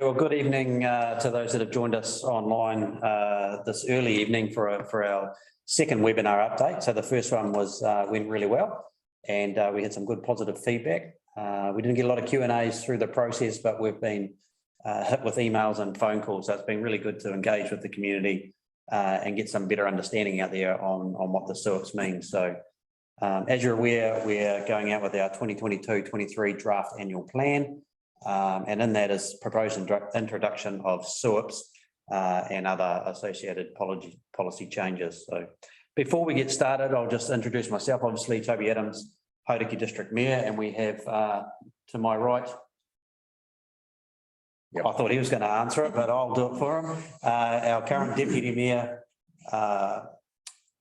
Well, good evening to those that have joined us online this early evening for our second webinar update. So the first one went really well, and we had some good positive feedback. We didn't get a lot of Q&As through the process, but we've been hit with emails and phone calls. So it's been really good to engage with the community and get some better understanding out there on what the SUIPS means. So as you're aware, we're going out with our 2022-23 draft annual plan. And in that is proposed introduction of SUIPS and other associated policy changes. So before we get started, I'll just introduce myself. Obviously, Toby Adams, Hauraki District Mayor, and we have to my right, I thought he was going to answer it, but I'll do it for him. Our current Deputy Mayor,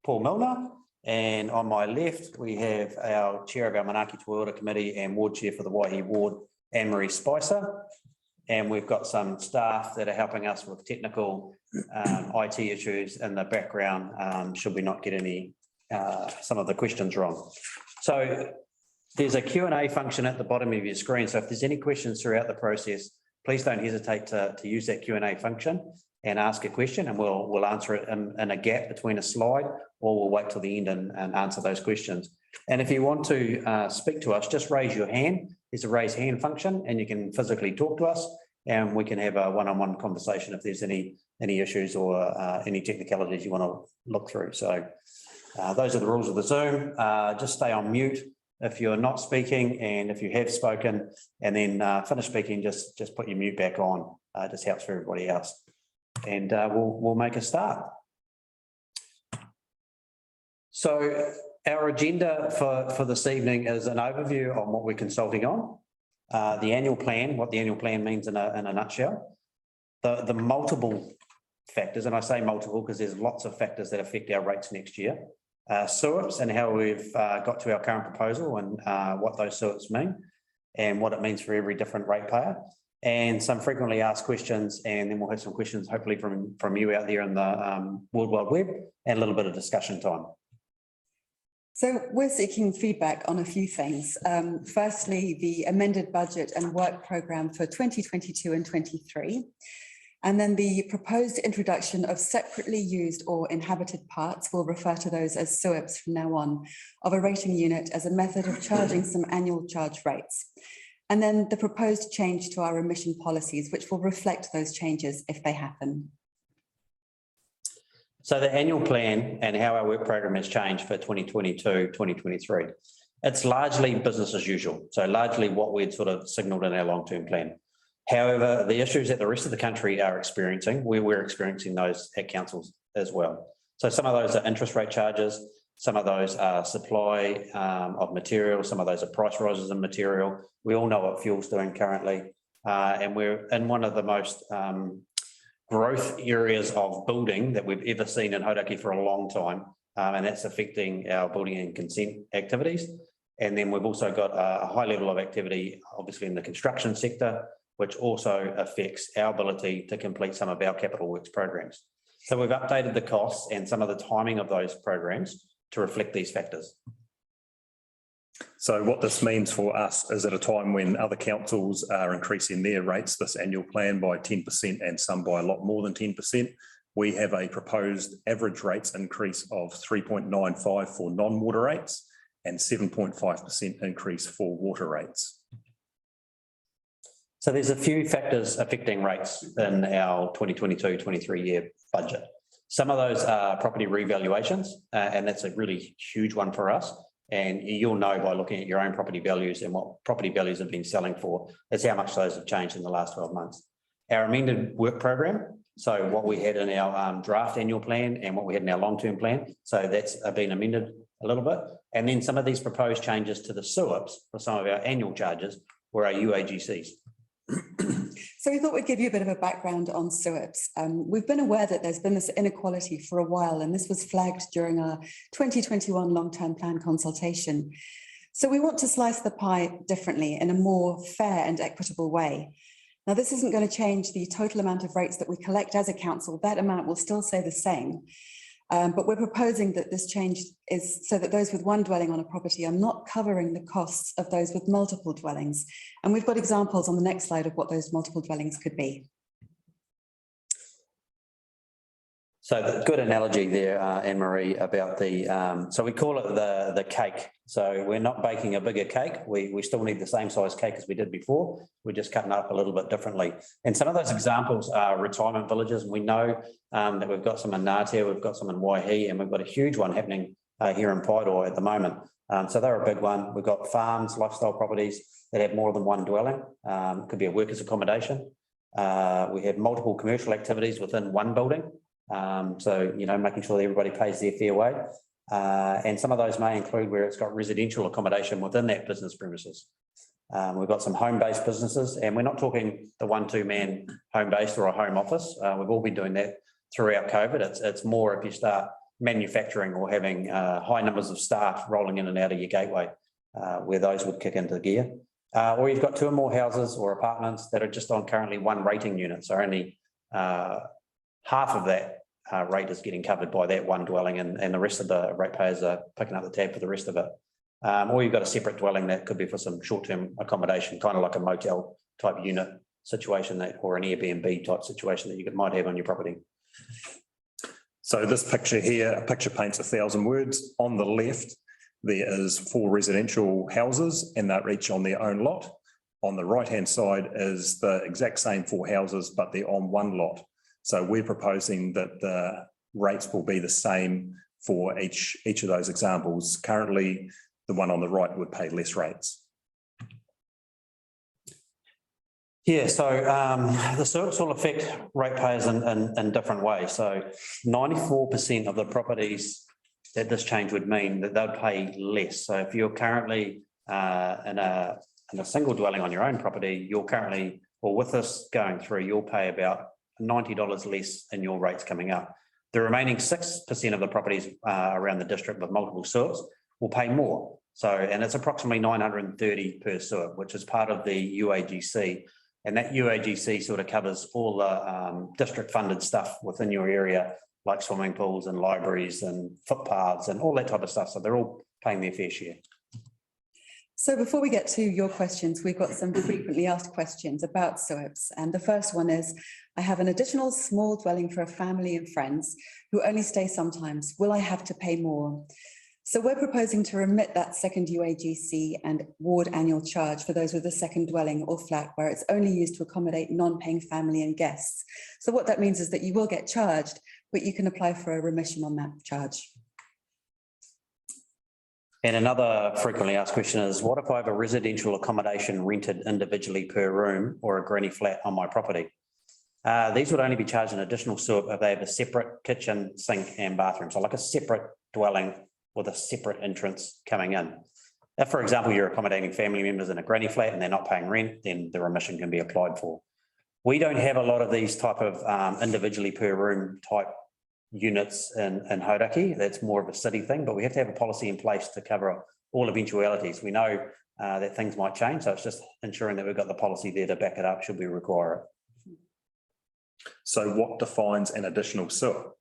Paul Milner, and on my left, we have our Chair of our Manaaki Te Waiora Committee and Ward Chair for the Waihi Ward, Anne-Marie Spicer, and we've got some staff that are helping us with technical IT issues in the background should we not get any some of the questions wrong. So there's a Q&A function at the bottom of your screen, so if there's any questions throughout the process, please don't hesitate to use that Q&A function and ask a question, and we'll answer it in a gap between a slide, or we'll wait till the end and answer those questions. And if you want to speak to us, just raise your hand. There's a raise hand function, and you can physically talk to us, and we can have a one-on-one conversation if there's any issues or any technicalities you want to look through. So those are the rules of the Zoom. Just stay on mute if you're not speaking, and if you have spoken and then finish speaking, just put your mute back on. It just helps for everybody else. And we'll make a start. So our agenda for this evening is an overview on what we're consulting on, the annual plan, what the annual plan means in a nutshell, the multiple factors, and I say multiple because there's lots of factors that affect our rates next year, SUIPS and how we've got to our current proposal and what those SUIPS mean and what it means for every different ratepayer, and some frequently asked questions, and then we'll have some questions hopefully from you out there in the World Wide Web, and a little bit of discussion time. So we're seeking feedback on a few things. Firstly, the amended budget and work programme for 2022 and 23, and then the proposed introduction of separately used or inhabited parts, we'll refer to those as SUIPS from now on, of a rating unit as a method of charging some annual charge rates. And then the proposed change to our emission policies, which will reflect those changes if they happen. So the annual plan and how our work program has changed for 2022-2023, it's largely business as usual. So largely what we'd sort of signalled in our long-term plan. However, the issues that the rest of the country are experiencing, we're experiencing those at councils as well. So some of those are interest rate charges, some of those are supply of material, some of those are price rises in material. We all know what fuel's doing currently, and we're in one of the most growth areas of building that we've ever seen in Hauraki for a long time, and that's affecting our building and consent activities. And then we've also got a high level of activity, obviously in the construction sector, which also affects our ability to complete some of our capital works programs. So we've updated the costs and some of the timing of those programs to reflect these factors. So what this means for us is at a time when other councils are increasing their rates, this annual plan by 10% and some by a lot more than 10%, we have a proposed average rates increase of 3.95 for non-water rates and 7.5% increase for water rates. So there's a few factors affecting rates in our 2022-23 year budget. Some of those are property revaluations, and that's a really huge one for us. And you'll know by looking at your own property values and what property values have been selling for, that's how much those have changed in the last 12 months. Our amended work program, so what we had in our draft annual plan and what we had in our long-term plan, so that's been amended a little bit. And then some of these proposed changes to the SUIPS for some of our annual charges were our UAGCs. So we thought we'd give you a bit of a background on SUIPS. We've been aware that there's been this inequality for a while, and this was flagged during our 2021 long-term plan consultation. So we want to slice the pie differently in a more fair and equitable way. Now, this isn't going to change the total amount of rates that we collect as a council. That amount will still stay the same. But we're proposing that this change is so that those with one dwelling on a property are not covering the costs of those with multiple dwellings. And we've got examples on the next slide of what those multiple dwellings could be. So the good analogy there, Anne-Marie, about the, so we call it the cake. So we're not baking a bigger cake. We still need the same size cake as we did before. We're just cutting it up a little bit differently. And some of those examples are retirement villages. And we know that we've got some in Ngatea, we've got some in Waihi, and we've got a huge one happening here in Paeroa at the moment. So they're a big one. We've got farms, lifestyle properties that have more than one dwelling. Could be a workers' accommodation. We have multiple commercial activities within one building. So, you know, making sure that everybody pays their fair wage. And some of those may include where it's got residential accommodation within that business premises. We've got some home-based businesses, and we're not talking the 1-2 man home-based or a home office. We've all been doing that throughout COVID. It's more if you start manufacturing or having high numbers of staff rolling in and out of your gateway, where those would kick into gear. Or you've got 2 or more houses or apartments that are just on currently 1 rating unit. So only half of that rate is getting covered by that 1 dwelling, and the rest of the ratepayers are picking up the tab for the rest of it. Or you've got a separate dwelling that could be for some short-term accommodation, kind of like a motel type unit situation, that, or an Airbnb type situation that you might have on your property. So this picture here, a picture paints 1,000 words. On the left, there is 4 residential houses, and they're each on their own lot. On the right-hand side is the exact same 4 houses, but they're on 1 lot. So we're proposing that the rates will be the same for each of those examples. Currently, the one on the right would pay less rates. Yeah, so the SUIPS will affect ratepayers in different ways. So 94% of the properties that this change would mean that they'd pay less. So if you're currently in a single dwelling on your own property, you're currently, or with this going through, you'll pay about $90 less in your rates coming up. The remaining 6% of the properties around the district with multiple SUIPs will pay more. So, and it's approximately $930 per SUIP, which is part of the UAGC. And that UAGC sort of covers all the district funded stuff within your area, like swimming pools and libraries and footpaths and all that type of stuff. So they're all paying their fair share. So before we get to your questions, we've got some frequently asked questions about SUIPs. And the first one is, I have an additional small dwelling for a family and friends who only stay sometimes. Will I have to pay more? So we're proposing to remit that second UAGC and ward annual charge for those with a second dwelling or flat where it's only used to accommodate non-paying family and guests. So what that means is that you will get charged, but you can apply for a remission on that charge. And another frequently asked question is, what if I have a residential accommodation rented individually per room or a granny flat on my property? These would only be charged an additional SUIP if they have a separate kitchen, sink and bathroom. So like a separate dwelling with a separate entrance coming in. If, for example, you're accommodating family members in a granny flat and they're not paying rent, then the remission can be applied for. We don't have a lot of these type of individually per room type units in Hauraki. That's more of a city thing, but we have to have a policy in place to cover all eventualities. We know that things might change, so it's just ensuring that we've got the policy there to back it up should we require it. So what defines an additional SUIP?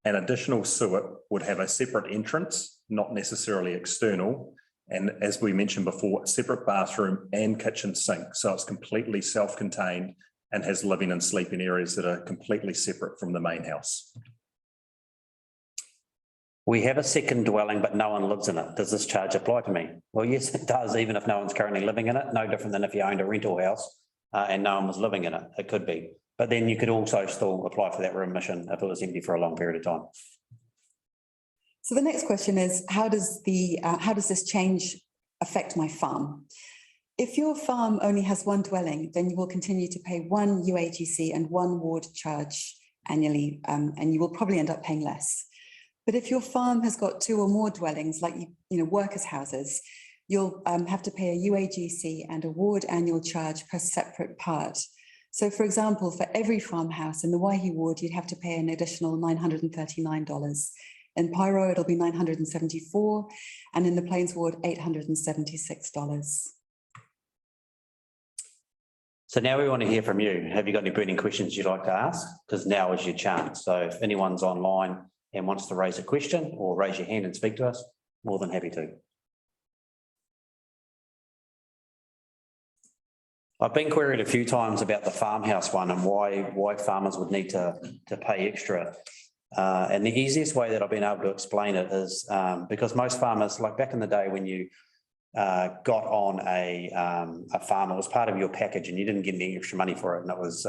An additional SUIP would have a separate entrance, not necessarily external, and as we mentioned before, a separate bathroom and kitchen sink. So it's completely self-contained and has living and sleeping areas that are completely separate from the main house. We have a second dwelling, but no one lives in it. Does this charge apply to me? Well, yes, it does, even if no one's currently living in it. No different than if you owned a rental house and no one was living in it. It could be. But then you could also still apply for that remission if it was empty for a long period of time. So the next question is, how does this change affect my farm? If your farm only has one dwelling, then you will continue to pay one UAGC and one ward charge annually, and you will probably end up paying less. But if your farm has got 2 or more dwellings, like workers' houses, you'll have to pay a UAGC and a ward annual charge per separate part. So, for example, for every farmhouse in the Waihi ward, you'd have to pay an additional $939. In Paeroa, it'll be $974, and in the Plains ward, $876. So now we want to hear from you. Have you got any burning questions you'd like to ask? Because now is your chance. So if anyone's online and wants to raise a question or raise your hand and speak to us, more than happy to. I've been queried a few times about the farmhouse one and why farmers would need to pay extra. And the easiest way that I've been able to explain it is because most farmers, like back in the day when you got on a farm, it was part of your package and you didn't get any extra money for it, and it was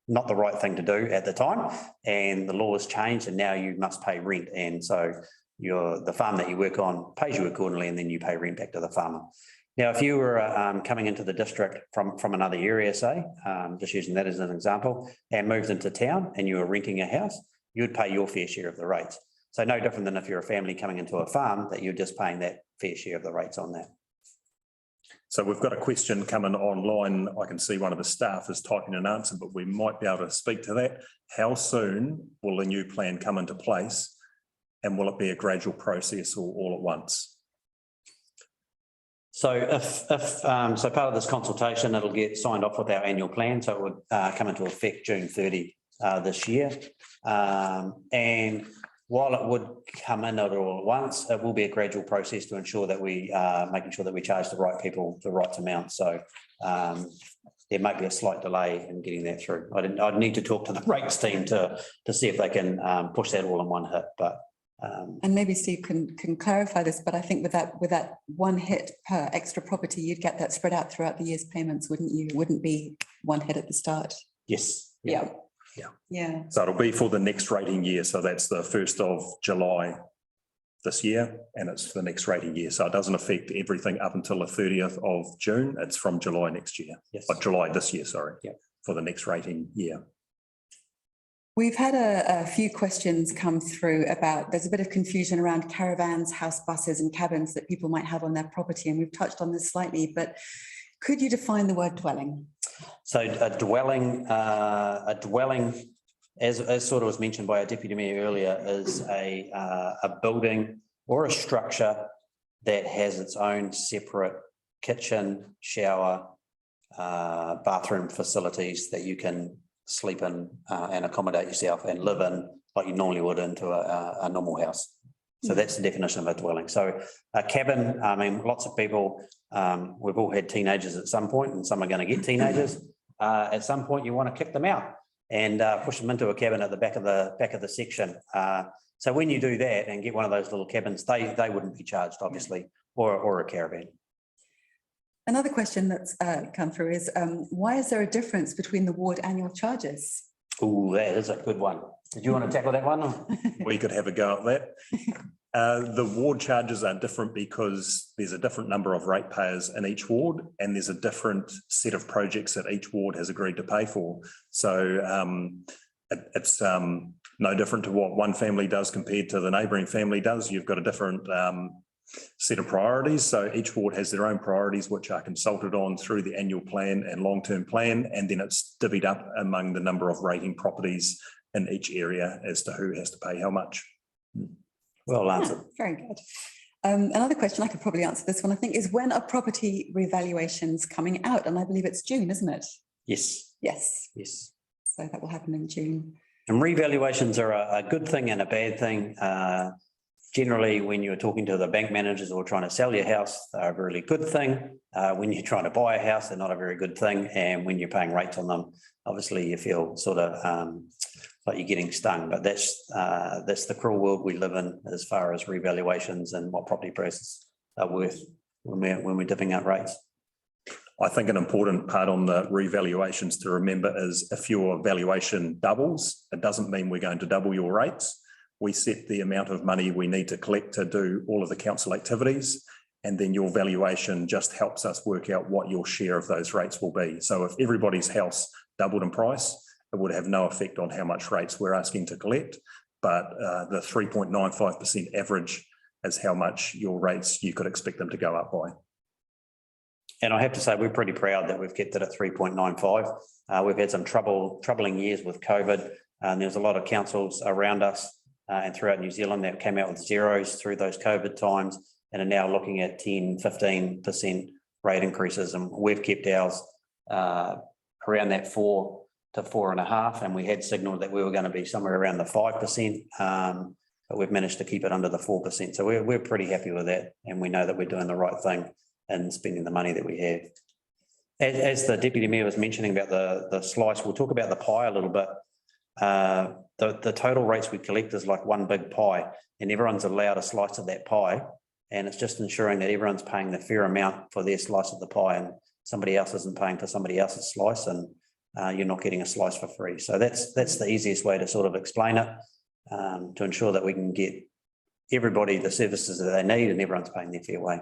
not the right thing to do at the time, and the law has changed and now you must pay rent, and so the farm that you work on pays you accordingly, and then you pay rent back to the farmer. Now, if you were coming into the district from another area, say, just using that as an example, and moved into town and you were renting a house, you would pay your fair share of the rates. So no different than if you're a family coming into a farm, that you're just paying that fair share of the rates on that. So we've got a question coming online. I can see one of the staff is typing an answer, but we might be able to speak to that. How soon will the new plan come into place, and will it be a gradual process or all at once? So so part of this consultation, it'll get signed off with our annual plan. So it would come into effect June 30 this year. And while it would come in all at once, it will be a gradual process to ensure that we making sure that we charge the right people the right amount. So there might be a slight delay in getting that through. I'd need to talk to the rates team to see if they can push that all in one hit, but. And maybe Steve can clarify this, but I think with that one hit per extra property, you'd get that spread out throughout the year's payments, wouldn't you? It wouldn't be one hit at the start. Yes. Yeah. Yeah. Yeah. So it'll be for the next rating year. So that's the 1st of July this year, and it's for the next rating year. So it doesn't affect everything up until the 30th of June. It's from July next year. Yes. July this year, sorry. Yeah. For the next rating year. We've had a few questions come through about, there's a bit of confusion around caravans, house buses and cabins that people might have on their property. And we've touched on this slightly, but could you define the word dwelling? So a dwelling, as sort of was mentioned by our Deputy Mayor earlier, is a building or a structure that has its own separate kitchen, shower, bathroom facilities that you can sleep in and accommodate yourself and live in like you normally would into a normal house. So that's the definition of a dwelling. So a cabin, I mean, lots of people, we've all had teenagers at some point, and some are going to get teenagers. At some point you want to kick them out and push them into a cabin at the back of the section. So when you do that and get one of those little cabins, they wouldn't be charged, obviously, or a caravan. Another question that's come through is, why is there a difference between the ward annual charges? Oh, that is a good one. Did you want to tackle that one? We could have a go at that. The ward charges are different because there's a different number of ratepayers in each ward, and there's a different set of projects that each ward has agreed to pay for. So it's no different to what one family does compared to the neighbouring family does. You've got a different set of priorities. So each ward has their own priorities, which are consulted on through the annual plan and long-term plan, and then it's divvied up among the number of rating properties in each area as to who has to pay how much. Well answered. Very good. Another question, I could probably answer this one, I think, is when are property revaluations coming out? And I believe it's June, isn't it? Yes. Yes. Yes. So that will happen in June. And revaluations are a good thing and a bad thing. Generally, when you're talking to the bank managers or trying to sell your house, they're a really good thing. When you're trying to buy a house, they're not a very good thing. And when you're paying rates on them, obviously you feel sort of like you're getting stung. But that's the cruel world we live in as far as revaluations and what property prices are worth when we're dipping out rates. I think an important part on the revaluations to remember is if your valuation doubles, it doesn't mean we're going to double your rates. We set the amount of money we need to collect to do all of the council activities, and then your valuation just helps us work out what your share of those rates will be. So if everybody's house doubled in price, it would have no effect on how much rates we're asking to collect, but the 3.95% average is how much your rates you could expect them to go up by. And I have to say, we're pretty proud that we've kept it at 3.95. We've had some troubling years with COVID, and there's a lot of councils around us and throughout New Zealand that came out with zeros through those COVID times and are now looking at 10, 15% rate increases. And we've kept ours around that 4 to 4.5%, and we had signalled that we were going to be somewhere around the 5%, but we've managed to keep it under the 4%. So we're pretty happy with that, and we know that we're doing the right thing in spending the money that we have. As the Deputy Mayor was mentioning about the slice, we'll talk about the pie a little bit. The total rates we collect is like one big pie, and everyone's allowed a slice of that pie, and it's just ensuring that everyone's paying the fair amount for their slice of the pie, and somebody else isn't paying for somebody else's slice, and you're not getting a slice for free. So that's the easiest way to sort of explain it, to ensure that we can get everybody the services that they need and everyone's paying their fair way.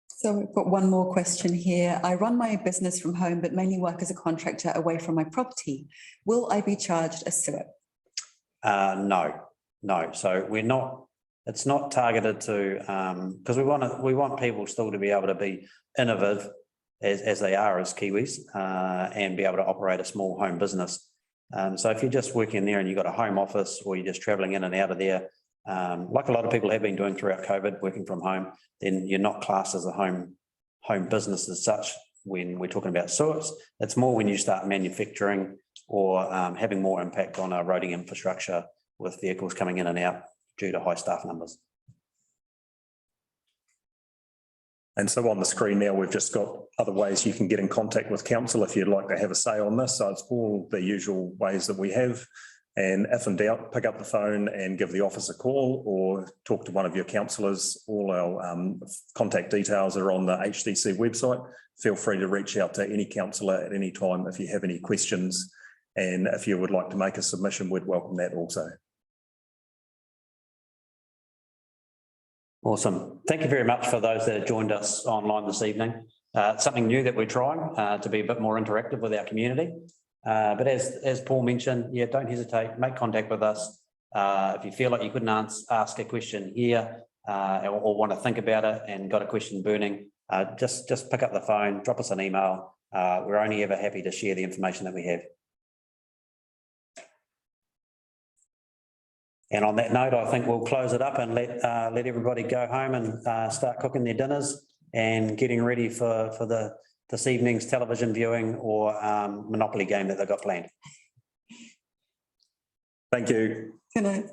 So we've got one more question here. I run my business from home, but mainly work as a contractor away from my property. Will I be charged a SUIP? No. So we're not. It's not targeted to because we want people still to be able to be innovative as they are as Kiwis and be able to operate a small home business. So if you're just working there and you've got a home office or you're just travelling in and out of there, like a lot of people have been doing throughout COVID, working from home, then you're not classed as a home business as such when we're talking about SUIPS. It's more when you start manufacturing or having more impact on our roading infrastructure with vehicles coming in and out due to high staff numbers. And so on the screen now, we've just got other ways you can get in contact with council if you'd like to have a say on this. So it's all the usual ways that we have. And if in doubt, pick up the phone and give the office a call or talk to one of your councillors. All our contact details are on the HDC website. Feel free to reach out to any councillor at any time if you have any questions. And if you would like to make a submission, we'd welcome that also. Awesome. Thank you very much for those that have joined us online this evening. It's something new that we're trying to be a bit more interactive with our community. But as Paul mentioned, yeah, don't hesitate, make contact with us. If you feel like you couldn't ask a question here or want to think about it and got a question burning, just pick up the phone, drop us an email. We're only ever happy to share the information that we have. And on that note, I think we'll close it up and let everybody go home and start cooking their dinners and getting ready for this evening's television viewing or Monopoly game that they've got planned. Thank you. Good night.